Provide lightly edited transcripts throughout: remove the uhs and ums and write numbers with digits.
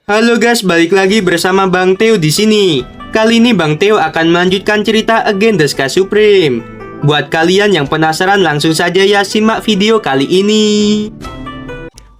Halo guys, balik lagi bersama Bang Teo di sini. Kali ini Bang Teo akan melanjutkan cerita Again the Sky Supreme. Buat kalian yang penasaran, langsung saja ya simak video kali ini.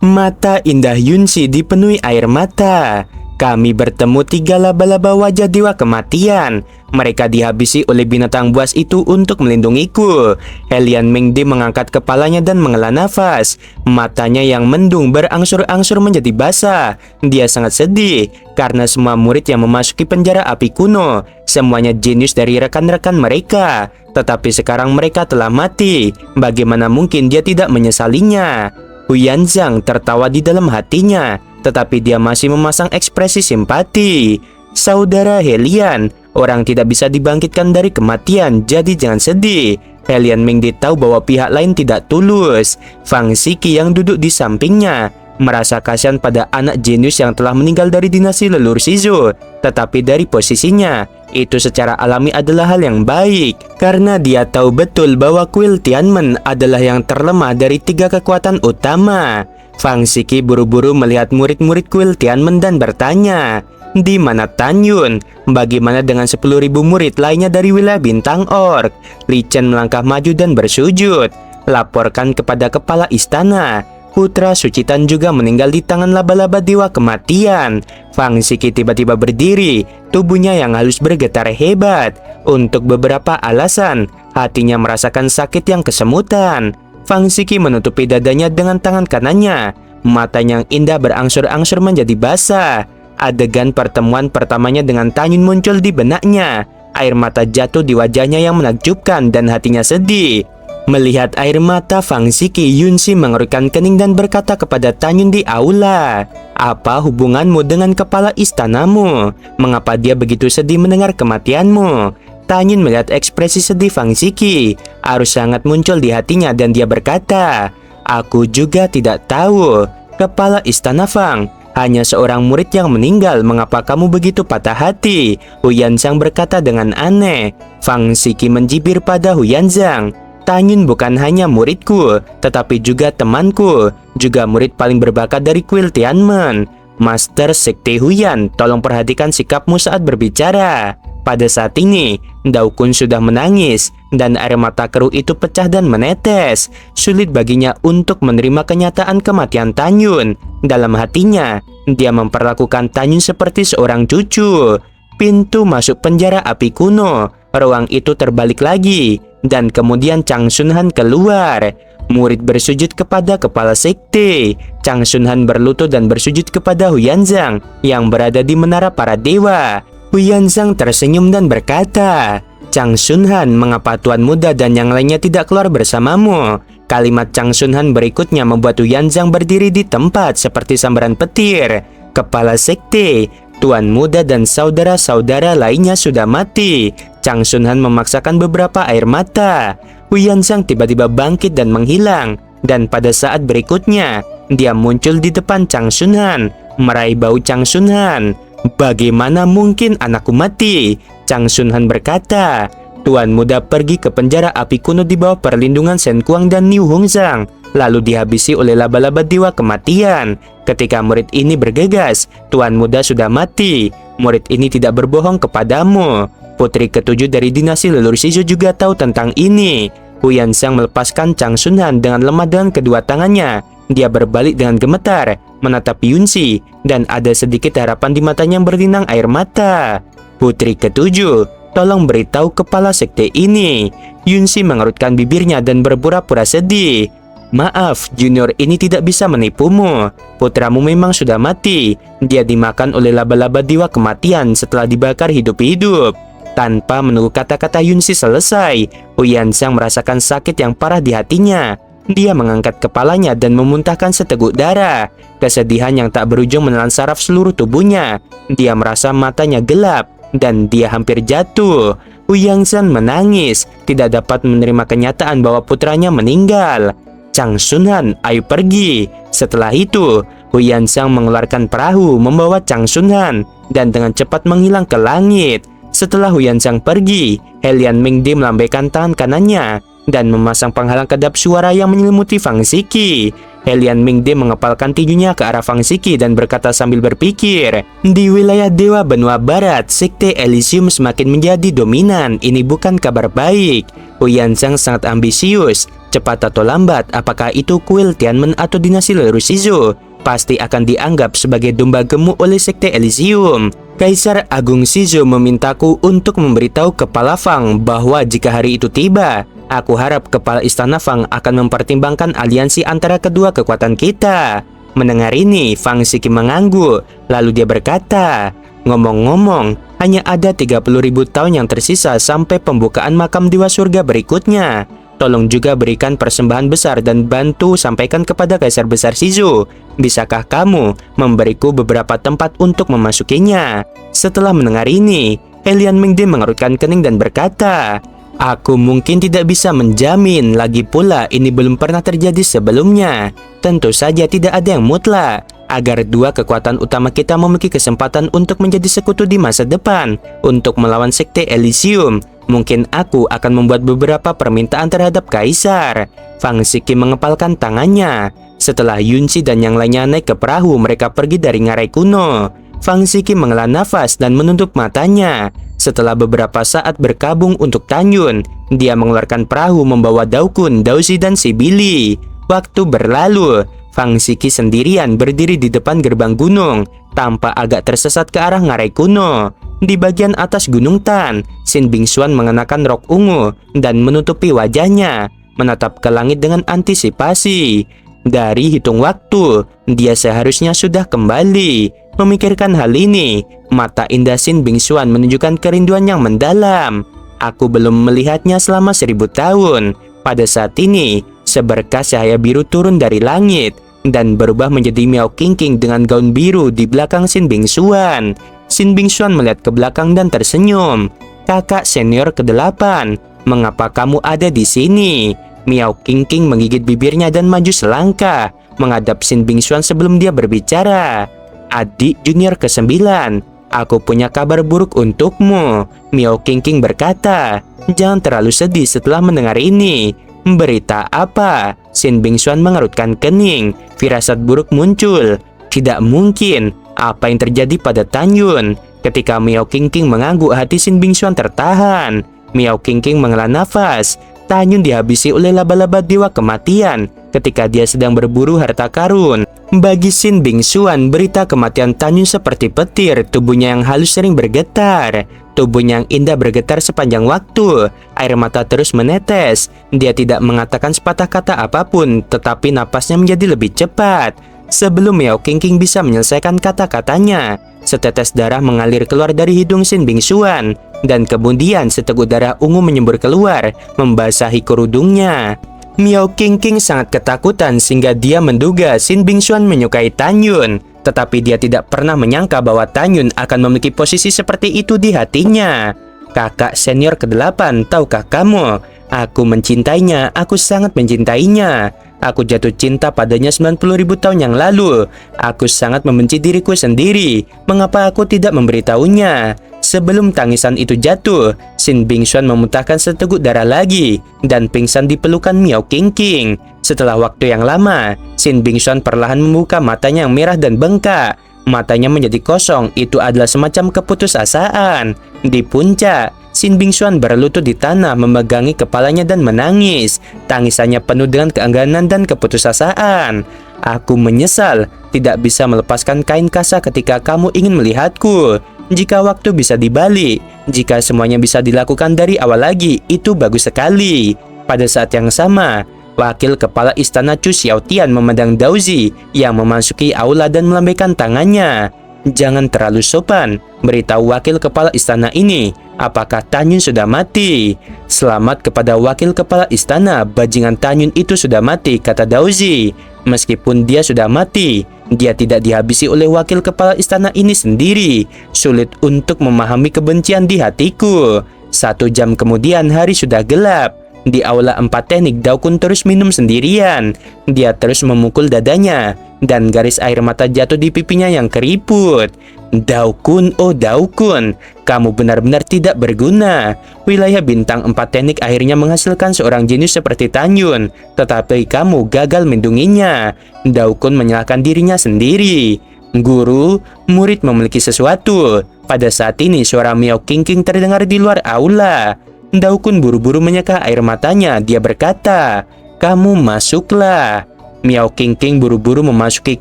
Mata indah Yunsi dipenuhi air mata. Kami bertemu 3 laba-laba wajah dewa kematian. Mereka dihabisi oleh binatang buas itu untuk melindungiku. Helian Mingde mengangkat kepalanya dan menghela nafas. Matanya yang mendung berangsur-angsur menjadi basah. Dia sangat sedih karena semua murid yang memasuki penjara api kuno semuanya jenius dari rekan-rekan mereka. Tetapi sekarang mereka telah mati. Bagaimana mungkin dia tidak menyesalinya? Huyanzang tertawa di dalam hatinya, tetapi dia masih memasang ekspresi simpati. Saudara Helian, orang tidak bisa dibangkitkan dari kematian, jadi jangan sedih. Helian Mingde tahu bahwa pihak lain tidak tulus. Fang Xiki yang duduk di sampingnya merasa kasihan pada anak jenius yang telah meninggal dari dinasti leluhur Shizu. Tetapi dari posisinya, itu secara alami adalah hal yang baik, karena dia tahu betul bahwa kuil Tianmen adalah yang terlemah dari 3 kekuatan utama. Fang Xiki buru-buru melihat murid-murid kuil Tianmen dan bertanya, "Di mana Tan Yun? Bagaimana dengan 10.000 murid lainnya dari wilayah Bintang Orc?" Li Chen melangkah maju dan bersujud. "Laporkan kepada kepala istana. Putra Sucitan juga meninggal di tangan laba-laba dewa kematian." Fang Xiki tiba-tiba berdiri, tubuhnya yang halus bergetar hebat. Untuk beberapa alasan, hatinya merasakan sakit yang kesemutan. Fang Xiki menutupi dadanya dengan tangan kanannya. Matanya yang indah berangsur-angsur menjadi basah. Adegan pertemuan pertamanya dengan Tan Yun muncul di benaknya. Air mata jatuh di wajahnya yang menakjubkan dan hatinya sedih. Melihat air mata Fang Xiki, Yunsi mengerutkan kening dan berkata kepada Tan Yun di aula, "Apa hubunganmu dengan kepala istanamu? Mengapa dia begitu sedih mendengar kematianmu?" Tan Yun melihat ekspresi sedih Fang Xiki. Arus sangat muncul di hatinya dan dia berkata, "Aku juga tidak tahu. Kepala istana Fang, hanya seorang murid yang meninggal. Mengapa kamu begitu patah hati?" Huyanzang berkata dengan aneh. Fang Xiki menjibir pada Huyanzang. "Tan Yun bukan hanya muridku, tetapi juga temanku, juga murid paling berbakat dari kuil Tianmen. Master Sekte Huyan, tolong perhatikan sikapmu saat berbicara." Pada saat ini, Dao Kun sudah menangis, dan air mata keruh itu pecah dan menetes. Sulit baginya untuk menerima kenyataan kematian Tan Yun. Dalam hatinya, dia memperlakukan Tan Yun seperti seorang cucu. Pintu masuk penjara api kuno. Ruang itu terbalik lagi, dan kemudian Chang Shunhan keluar. Murid bersujud kepada kepala sekte. Chang Shunhan berlutut dan bersujud kepada Huyanzang yang berada di menara para dewa. Huyanzang tersenyum dan berkata, "Chang Shunhan, mengapa Tuan Muda dan yang lainnya tidak keluar bersamamu?" Kalimat Chang Shunhan berikutnya membuat Huyanzang berdiri di tempat seperti sambaran petir. "Kepala sekte, Tuan Muda dan saudara-saudara lainnya sudah mati." Chang Shunhan memaksakan beberapa air mata. Huyanzang tiba-tiba bangkit dan menghilang. Dan pada saat berikutnya, dia muncul di depan Chang Shunhan, meraih bau Chang Shunhan. "Bagaimana mungkin anakku mati?" Chang Shunhan berkata. Tuan Muda pergi ke penjara api kuno di bawah perlindungan Shen Kuang dan Niu Hongzhang, lalu dihabisi oleh laba-laba dewa kematian. Ketika murid ini bergegas, Tuan Muda sudah mati. Murid ini tidak berbohong kepadamu. Putri ketujuh dari dinasti leluhur Shizu juga tahu tentang ini. Huyanzang melepaskan Chang Shunhan dengan lemah dengan kedua tangannya. Dia berbalik dengan gemetar, menatap Yunsi, dan ada sedikit harapan di matanya yang berlinang air mata. "Putri ketujuh, tolong beritahu kepala sekte ini." Yunsi mengerutkan bibirnya dan berpura-pura sedih. "Maaf, junior ini tidak bisa menipumu. Putramu memang sudah mati. Dia dimakan oleh laba-laba dewa kematian setelah dibakar hidup-hidup." Tanpa menunggu kata-kata Yunsi selesai, Huyanzang merasakan sakit yang parah di hatinya. Dia mengangkat kepalanya dan memuntahkan seteguk darah. Kesedihan yang tak berujung menelan saraf seluruh tubuhnya. Dia merasa matanya gelap dan dia hampir jatuh. Huyanzang menangis, tidak dapat menerima kenyataan bahwa putranya meninggal. "Chang Shunhan, ayo pergi." Setelah itu, Huyanzang mengeluarkan perahu membawa Chang Shunhan dan dengan cepat menghilang ke langit. Setelah Huyanzang pergi, Helian Mingde melambaikan tangan kanannya dan memasang penghalang kedap suara yang menyelimuti Fang Xiki. Helian Mingde mengepalkan tinjunya ke arah Fang Siki dan berkata sambil berpikir, "Di wilayah Dewa Benua Barat, Sekte Elysium semakin menjadi dominan. Ini bukan kabar baik. Huyanzhang sangat ambisius. Cepat atau lambat, apakah itu kuil Tianmen atau dinasti Leru Shizu, pasti akan dianggap sebagai domba gemuk oleh Sekte Elysium. Kaisar Agung Shizu memintaku untuk memberitahu kepala Fang bahwa jika hari itu tiba, aku harap kepala istana Fang akan mempertimbangkan aliansi antara kedua kekuatan kita." Mendengar ini, Fang Siki mengangguk, lalu dia berkata, "Ngomong-ngomong, hanya ada 30.000 tahun yang tersisa sampai pembukaan makam Dewa Surga berikutnya. Tolong juga berikan persembahan besar dan bantu sampaikan kepada Kaisar Besar Shizu. Bisakah kamu memberiku beberapa tempat untuk memasukinya?" Setelah mendengar ini, Helian Mingde mengerutkan kening dan berkata, "Aku mungkin tidak bisa menjamin, lagi pula ini belum pernah terjadi sebelumnya. Tentu saja tidak ada yang mutlak. Agar dua kekuatan utama kita memiliki kesempatan untuk menjadi sekutu di masa depan untuk melawan Sekte Elysium, mungkin aku akan membuat beberapa permintaan terhadap Kaisar." Fang Siki mengepalkan tangannya. Setelah Yunci dan yang lainnya naik ke perahu, mereka pergi dari ngarai kuno. Fang Siki menghela nafas dan menutup matanya. Setelah beberapa saat berkabung untuk Tanyun, dia mengeluarkan perahu membawa Daokun, Daozi, dan Sibili. Waktu berlalu, Fang Siki sendirian berdiri di depan gerbang gunung, tampak agak tersesat ke arah ngarai kuno. Di bagian atas Gunung Tan, Sin Bingxuan mengenakan rok ungu dan menutupi wajahnya, menatap ke langit dengan antisipasi. Dari hitung waktu, dia seharusnya sudah kembali. Memikirkan hal ini, mata indah Sin Bingxuan menunjukkan kerinduan yang mendalam. "Aku belum melihatnya selama 1000 tahun. Pada saat ini, seberkas cahaya biru turun dari langit dan berubah menjadi Miao Qingqing dengan gaun biru di belakang Sin Bingxuan. Sin Bingxuan melihat ke belakang dan tersenyum. "Kakak senior ke-8, mengapa kamu ada di sini?" Miao Qingqing menggigit bibirnya dan maju selangkah menghadap Sin Bingxuan sebelum dia berbicara. "Adik junior ke-9, aku punya kabar buruk untukmu." Miao Qingqing berkata. "Jangan terlalu sedih setelah mendengar ini." "Berita apa?" Sin Bingxuan mengerutkan kening. Firasat buruk muncul. Tidak mungkin. Apa yang terjadi pada Tanyun? Ketika Miao Qingqing mengangguk, hati Sin Bingxuan tertahan. Miao Qingqing menghela nafas. Tanyun dihabisi oleh laba-laba dewa kematian ketika dia sedang berburu harta karun. Bagi Sin Bingxuan, berita kematian Tanyun seperti petir. Tubuhnya yang halus sering bergetar. Tubuhnya yang indah bergetar sepanjang waktu. Air mata terus menetes. Dia tidak mengatakan sepatah kata apapun, tetapi napasnya menjadi lebih cepat. Sebelum Miao Qingqing bisa menyelesaikan kata-katanya, setetes darah mengalir keluar dari hidung Sin Bingxuan, dan kemudian seteguk darah ungu menyembur keluar, membasahi kerudungnya. Miao Qingqing sangat ketakutan sehingga dia menduga Sin Bingxuan menyukai Tanyun, tetapi dia tidak pernah menyangka bahwa Tanyun akan memiliki posisi seperti itu di hatinya. "Kakak senior ke-8, tahukah kamu? Aku mencintainya, aku sangat mencintainya. Aku jatuh cinta padanya 90.000 tahun yang lalu. Aku sangat membenci diriku sendiri. Mengapa aku tidak memberitahunya?" Sebelum tangisan itu jatuh, Sin Bingxuan memuntahkan seteguk darah lagi dan pingsan di pelukan Miao Qingqing. Setelah waktu yang lama, Sin Bingxuan perlahan membuka matanya yang merah dan bengkak. Matanya menjadi kosong. Itu adalah semacam keputusasaan. Di puncak, Sin Bingxuan berlutut di tanah, memegangi kepalanya dan menangis. Tangisannya penuh dengan keengganan dan keputusasaan. "Aku menyesal tidak bisa melepaskan kain kasa ketika kamu ingin melihatku. Jika waktu bisa dibalik, jika semuanya bisa dilakukan dari awal lagi, itu bagus sekali." Pada saat yang sama, wakil kepala istana Chu Xiaotian memandang Daozi yang memasuki aula dan melambaikan tangannya. "Jangan terlalu sopan, beritahu wakil kepala istana ini, apakah Tanyun sudah mati?" "Selamat kepada wakil kepala istana, bajingan Tanyun itu sudah mati," kata Daozi. "Meskipun dia sudah mati, dia tidak dihabisi oleh wakil kepala istana ini sendiri. Sulit untuk memahami kebencian di hatiku." 1 jam kemudian hari sudah gelap. Di aula 4 teknik, Daokun terus minum sendirian. Dia terus memukul dadanya, dan garis air mata jatuh di pipinya yang keriput. Daokun, oh Daokun, kamu benar-benar tidak berguna. Wilayah bintang 4 teknik akhirnya menghasilkan seorang jenius seperti Tanyun, tetapi kamu gagal melindunginya. Daokun menyalahkan dirinya sendiri. Guru, murid memiliki sesuatu. Pada saat ini suara Miao Qingqing terdengar di luar aula. Daokun buru-buru menyeka air matanya. Dia berkata, "Kamu masuklah." Miao Qingqing buru-buru memasuki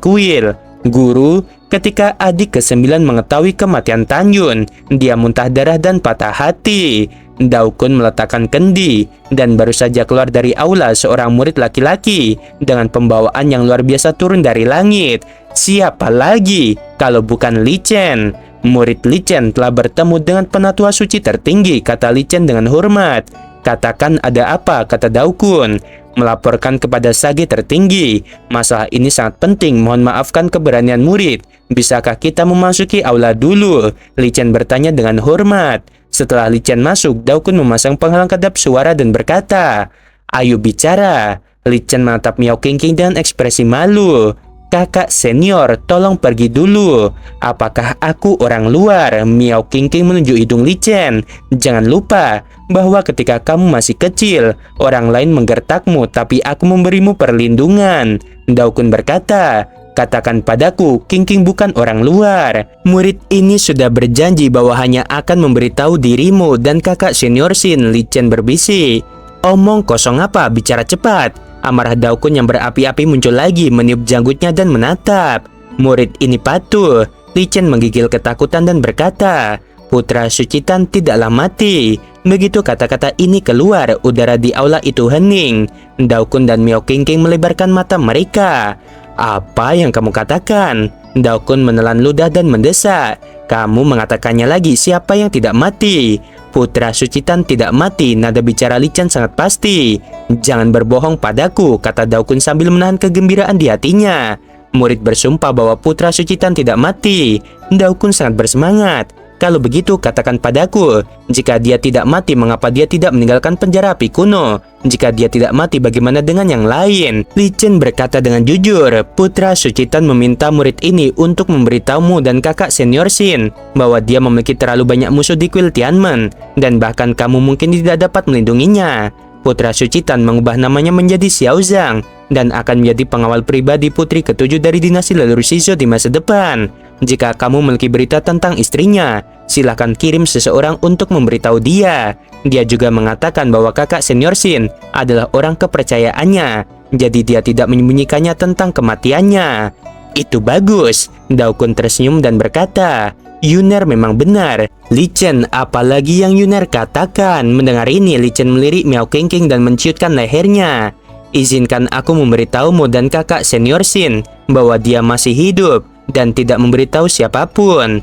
kuil. Guru, ketika adik ke-9 mengetahui kematian Tanyun, dia muntah darah dan patah hati. Daokun meletakkan kendi dan baru saja keluar dari aula seorang murid laki-laki dengan pembawaan yang luar biasa turun dari langit. Siapa lagi kalau bukan Li Chen? Murid Li Chen telah bertemu dengan penatua suci tertinggi, kata Li Chen dengan hormat. Katakan ada apa, kata Daokun. Melaporkan kepada Sage tertinggi. Masalah ini sangat penting, mohon maafkan keberanian murid. Bisakah kita memasuki aula dulu? Li Chen bertanya dengan hormat. Setelah Li Chen masuk, Daokun memasang penghalang kedap suara dan berkata, "Ayo bicara." Li Chen menatap Miao Qingqing dengan ekspresi malu. "Kakak senior, tolong pergi dulu." "Apakah aku orang luar?" Miao Qingqing menunjuk hidung Li Chen. "Jangan lupa bahwa ketika kamu masih kecil, orang lain menggertakmu, tapi aku memberimu perlindungan." Daokun berkata, "Katakan padaku, Qingqing bukan orang luar." Murid ini sudah berjanji bahwa hanya akan memberitahu dirimu dan kakak senior Shin. Li Chen berbisik. "Omong kosong apa, bicara cepat." Amarah Daokun yang berapi-api muncul lagi, meniup janggutnya dan menatap. Murid ini patuh. Li Chen menggigil ketakutan dan berkata, "Putra Sucitan tidaklah mati." Begitu kata-kata ini keluar, udara di aula itu hening. Daokun dan Miao Qingqing melebarkan mata mereka. "Apa yang kamu katakan?" Daokun menelan ludah dan mendesak. "Kamu mengatakannya lagi, siapa yang tidak mati?" "Putra Sucitan tidak mati." Nada bicara Li Chen sangat pasti. "Jangan berbohong padaku," kata Daokun sambil menahan kegembiraan di hatinya. Murid bersumpah bahwa Putra Sucitan tidak mati. Daokun sangat bersemangat. "Kalau begitu katakan padaku, jika dia tidak mati mengapa dia tidak meninggalkan penjara api kuno? Jika dia tidak mati bagaimana dengan yang lain?" Li Chen berkata dengan jujur, "Putra Sucitan meminta murid ini untuk memberitahumu dan kakak senior Shin bahwa dia memiliki terlalu banyak musuh di kuil Tianmen dan bahkan kamu mungkin tidak dapat melindunginya. Putra Sucitan mengubah namanya menjadi Xiao Zhang dan akan menjadi pengawal pribadi putri ketujuh dari dinasti leluhur Shizhou di masa depan. Jika kamu memiliki berita tentang istrinya, silahkan kirim seseorang untuk memberitahu dia. Dia juga mengatakan bahwa kakak senior Shin adalah orang kepercayaannya, jadi dia tidak menyembunyikannya tentang kematiannya." "Itu bagus." Daokun tersenyum dan berkata, "Yuner memang benar." Li Chen, apalagi yang Yuner katakan? Mendengar ini, Li Chen melirik Miao Qingqing dan menciutkan lehernya. "Izinkan aku memberitahumu dan kakak senior Shin bahwa dia masih hidup dan tidak memberitahu siapapun."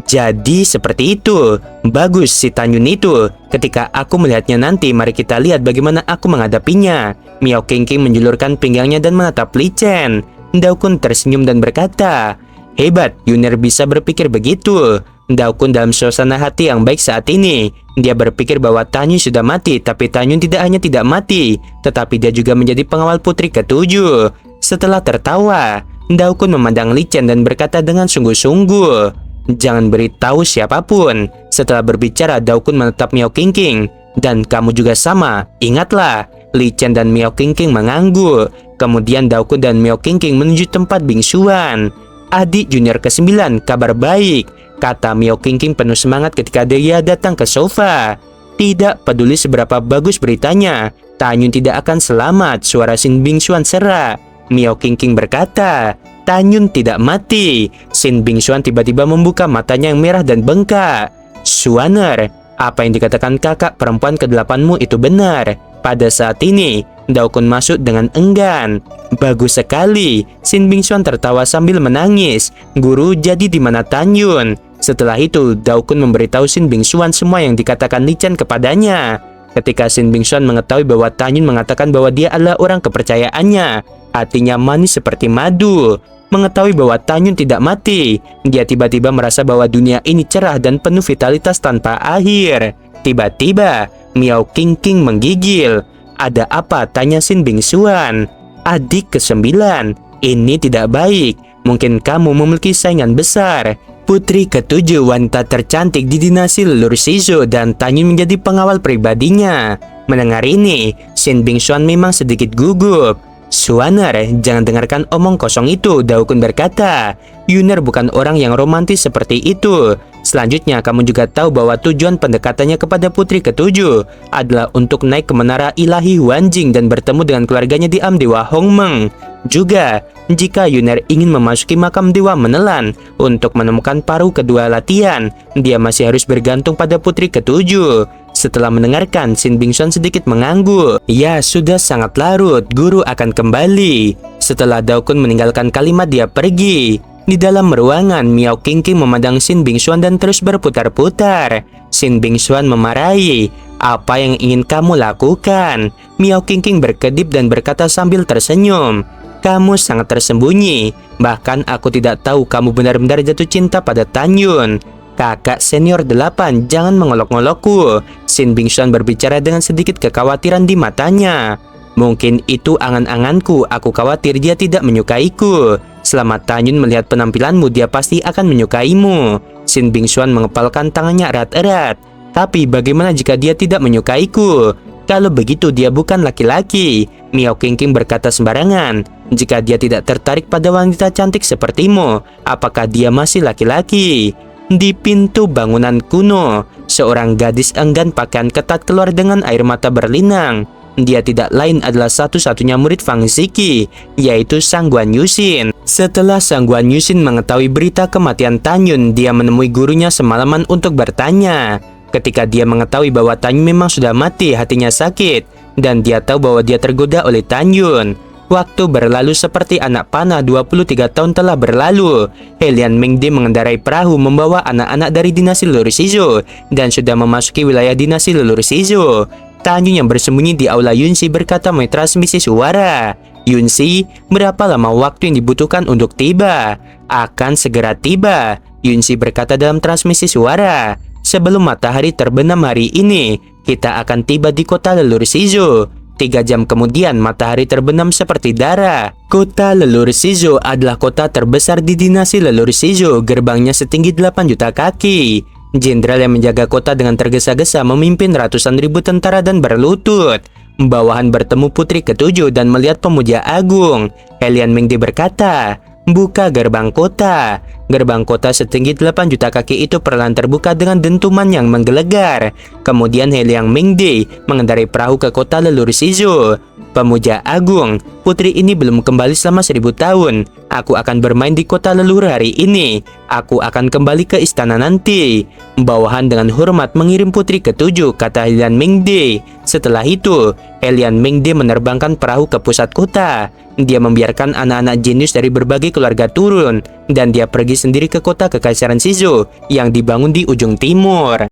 "Jadi seperti itu. Bagus si Tanyun itu. Ketika aku melihatnya nanti, mari kita lihat bagaimana aku menghadapinya." Miao Qingqing menjulurkan pinggangnya dan menatap Li Chen. Daokun tersenyum dan berkata, "Hebat, Yuner bisa berpikir begitu." Daokun dalam suasana hati yang baik saat ini. Dia berpikir bahwa Tanyun sudah mati, tapi Tanyun tidak hanya tidak mati, tetapi dia juga menjadi pengawal putri ketujuh. Setelah tertawa, Daokun memandang Li Chen dan berkata dengan sungguh-sungguh, "Jangan beritahu siapapun." Setelah berbicara, Daokun menatap Miao Qingqing. "Dan kamu juga sama, ingatlah." Li Chen dan Miao Qingqing mengangguk. Kemudian Daokun dan Miao Qingqing menuju tempat bingsuan. "Adik junior ke-9, kabar baik," kata Miao Qingqing penuh semangat ketika dia datang ke sofa. "Tidak peduli seberapa bagus beritanya, Tanyun tidak akan selamat," suara Shin Bingxuan serak. Miao Qingqing berkata, "Tanyun tidak mati." Shin Bingxuan tiba-tiba membuka matanya yang merah dan bengkak. "Suaner, apa yang dikatakan kakak perempuan ke-8mu itu benar." Pada saat ini, Daokun masuk dengan enggan. "Bagus sekali." Shin Bingxuan tertawa sambil menangis. "Guru, jadi di mana Tanyun?" Setelah itu, Daokun memberitahu Shin Bingxuan semua yang dikatakan Li Chen kepadanya. Ketika Shin Bingxuan mengetahui bahwa Tanyun mengatakan bahwa dia adalah orang kepercayaannya, hatinya manis seperti madu. Mengetahui bahwa Tanyun tidak mati, dia tiba-tiba merasa bahwa dunia ini cerah dan penuh vitalitas tanpa akhir. Tiba-tiba, Miao Qingqing menggigil. "Ada apa?" tanya Shin Bingxuan. "Adik ke-9, ini tidak baik. Mungkin kamu memiliki saingan besar." Putri ketujuh, wanita tercantik di dinasti leluhur Shizhou, dan Tanyun menjadi pengawal pribadinya. Mendengar ini, Shin Bingxuan memang sedikit gugup. "Suaner, jangan dengarkan omong kosong itu," Daokun berkata. "Yuner bukan orang yang romantis seperti itu. Selanjutnya, kamu juga tahu bahwa tujuan pendekatannya kepada putri ketujuh adalah untuk naik ke menara ilahi Huanjing dan bertemu dengan keluarganya di Dewa Hongmeng. Juga, jika Yuner ingin memasuki makam Dewa Menelan untuk menemukan paruh kedua latihan, dia masih harus bergantung pada putri ketujuh." Setelah mendengarkan, Shin Bingxuan sedikit mengangguk. Ya, sudah sangat larut, guru akan kembali. Setelah Daokun meninggalkan kalimat, dia pergi. Di dalam ruangan, Miao Qingqing memandang Shin Bingxuan dan terus berputar-putar. Shin Bingxuan memarahi. "Apa yang ingin kamu lakukan?" Miao Qingqing berkedip dan berkata sambil tersenyum. "Kamu sangat tersembunyi. Bahkan aku tidak tahu kamu benar-benar jatuh cinta pada Tanyun. Kakak senior 8, jangan mengolok-ngolokku." Shin Bingxuan berbicara dengan sedikit kekhawatiran di matanya. "Mungkin itu angan-anganku, aku khawatir dia tidak menyukaiku. Selama Tanyun melihat penampilanmu, dia pasti akan menyukaimu." Shin Bingxuan mengepalkan tangannya erat-erat. "Tapi bagaimana jika dia tidak menyukaiku? Kalau begitu dia bukan laki-laki." Miao Qingqing berkata sembarangan. "Jika dia tidak tertarik pada wanita cantik sepertimu, apakah dia masih laki-laki?" Di pintu bangunan kuno, seorang gadis enggan pakaian ketat keluar dengan air mata berlinang. Dia tidak lain adalah satu-satunya murid Fang Ziki, yaitu Sang Guan Yuxin. Setelah Sang Guan Yuxin mengetahui berita kematian Tanyun, dia menemui gurunya semalaman untuk bertanya. Ketika dia mengetahui bahwa Tanyun memang sudah mati, hatinya sakit, dan dia tahu bahwa dia tergoda oleh Tanyun. Waktu berlalu seperti anak panah, 23 tahun telah berlalu. Helian Mingde mengendarai perahu membawa anak-anak dari dinasti leluhur Shizhou dan sudah memasuki wilayah dinasti leluhur Shizhou. Tanyun yang bersembunyi di aula Yunxi berkata melalui transmisi suara. "Yunxi, berapa lama waktu yang dibutuhkan untuk tiba?" "Akan segera tiba," Yunxi berkata dalam transmisi suara. "Sebelum matahari terbenam hari ini, kita akan tiba di kota leluhur Shizhou. 3 jam kemudian matahari terbenam seperti darah." Kota leluhur Shizhou adalah kota terbesar di dinasti leluhur Shizhou. Gerbangnya setinggi 8 juta kaki. Jenderal yang menjaga kota dengan tergesa-gesa memimpin ratusan ribu tentara dan berlutut. Bawahan bertemu putri ketujuh dan melihat pemuja agung. Helian Mingde berkata, "Buka gerbang kota." Gerbang kota setinggi 8 juta kaki itu perlahan terbuka dengan dentuman yang menggelegar. Kemudian Helian Mingde mengendarai perahu ke kota leluhur Shizhou. "Pemuja agung, putri ini belum kembali selama 1000 tahun. Aku akan bermain di kota leluhur hari ini. Aku akan kembali ke istana nanti." Bawahan dengan hormat mengirim putri ketujuh, kata Helian Mingde. Setelah itu, Helian Mingde menerbangkan perahu ke pusat kota. Dia membiarkan anak-anak jenius dari berbagai keluarga turun, dan dia pergi sendiri ke kota kekaisaran Shizhou yang dibangun di ujung timur.